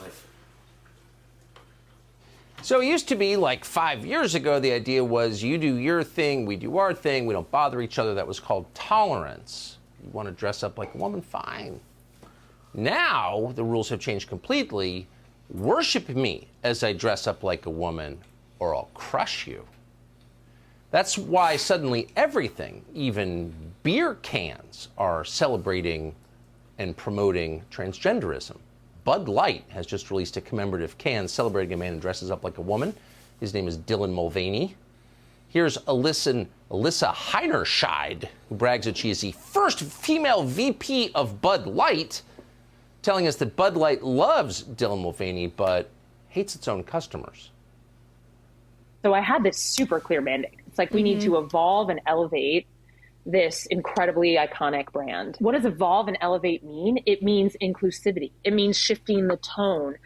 life. So it used to be like 5 years ago, the idea was you do your thing, we do our thing, we don't bother each other. That was called tolerance. You want to dress up like a woman? Fine. Now the rules have changed completely. Worship me as I dress up like a woman or I'll crush you. That's why suddenly everything, even beer cans, are celebrating and promoting transgenderism. Bud Light has just released a commemorative can celebrating a man who dresses up like a woman. His name is Dylan Mulvaney. Here's Alyssa Heinerscheid, who brags that she is the first female VP of Bud Light, telling us that Bud Light loves Dylan Mulvaney but hates its own customers. So I had this super clear mandate. It's like we need to evolve and elevate this incredibly iconic brand. What does evolve and elevate mean? It means inclusivity. It means shifting the tone.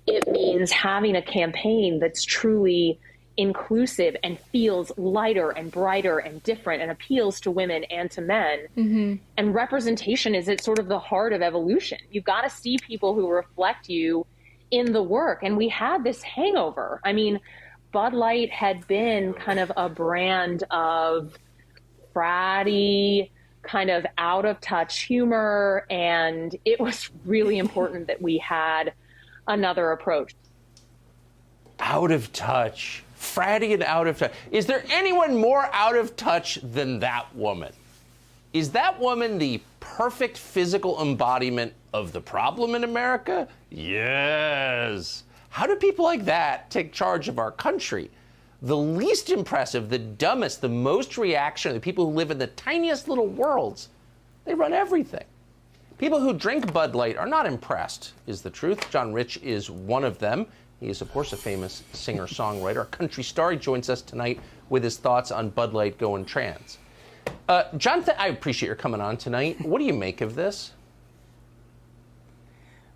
It means having a campaign that's truly inclusive and feels lighter and brighter and different and appeals to women and to men. And representation is at sort of the heart of evolution. You've got to see people who reflect you in the work. And we had this hangover. I mean, Bud Light had been kind of a brand of bratty, kind of out of touch humor, and it was really important that we had another approach. Out of touch, fratty and out of touch. Is there anyone more out of touch than that woman? Is that woman the perfect physical embodiment of the problem in America? Yes. How do people like that take charge of our country? The least impressive, the dumbest, the most reactionary, the people who live in the tiniest little worlds, they run everything. People who drink Bud Light are not impressed, is the truth. John Rich is one of them. He is, of course, a famous singer-songwriter, a country star. He joins us tonight with his thoughts on Bud Light going trans. Jonathan, I appreciate your coming on tonight. What do you make of this?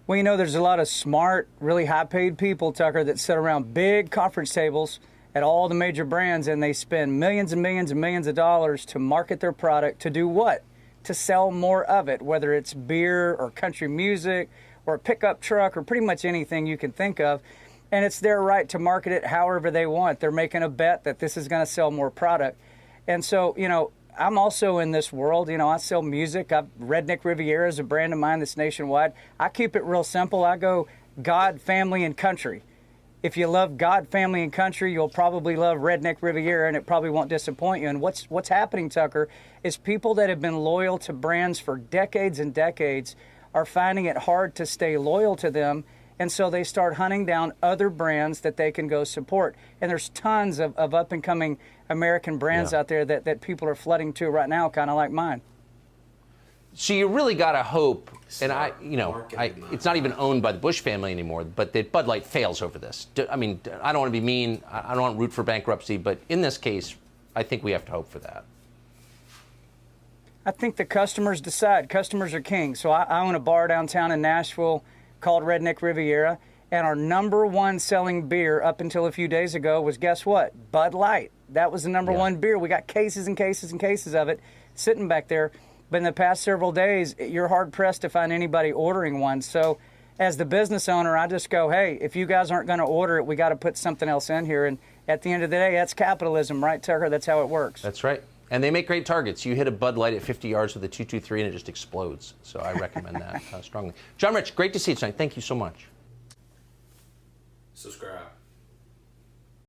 Well, you know, there's a lot of smart, really high-paid people, Tucker, that sit around big conference tables at all the major brands, and they spend millions and millions and millions of dollars to market their product to do what? To sell more of it, whether it's beer or country music or a pickup truck or pretty much anything you can think of. And it's their right to market it however they want. They're making a bet that this is going to sell more product. And so, you know, I'm also in this world. You know, I sell music. Redneck Riviera is a brand of mine that's nationwide. I keep it real simple. I go God, family, and country. If you love God, family, and country, you'll probably love Redneck Riviera, and it probably won't disappoint you. And what's happening, Tucker, is people that have been loyal to brands for decades and decades are finding it hard to stay loyal to them, and so they start hunting down other brands that they can go support. And there's tons of up-and-coming American brands out there that people are flooding to right now, kind of like mine. So you really got to hope, and it's not even owned by the Bush family anymore, but that Bud Light fails over this. I mean, I don't want to be mean. I don't want to root for bankruptcy, but in this case, I think we have to hope for that. I think the customers decide. Customers are king. So I own a bar downtown in Nashville called Redneck Riviera, and our number one selling beer up until a few days ago was, guess what? Bud Light. That was the number one beer. We got cases and cases and cases of it sitting back there. But in the past several days, you're hard-pressed to find anybody ordering one. So as the business owner, I just go, hey, if you guys aren't going to order it, we got to put something else in here. And at the end of the day, that's capitalism, right, Tucker? That's how it works. That's right. And they make great targets. You hit a Bud Light at 50 yards with a .223 and it just explodes. So I recommend that strongly. John Rich, great to see you tonight. Thank you so much. Subscribe.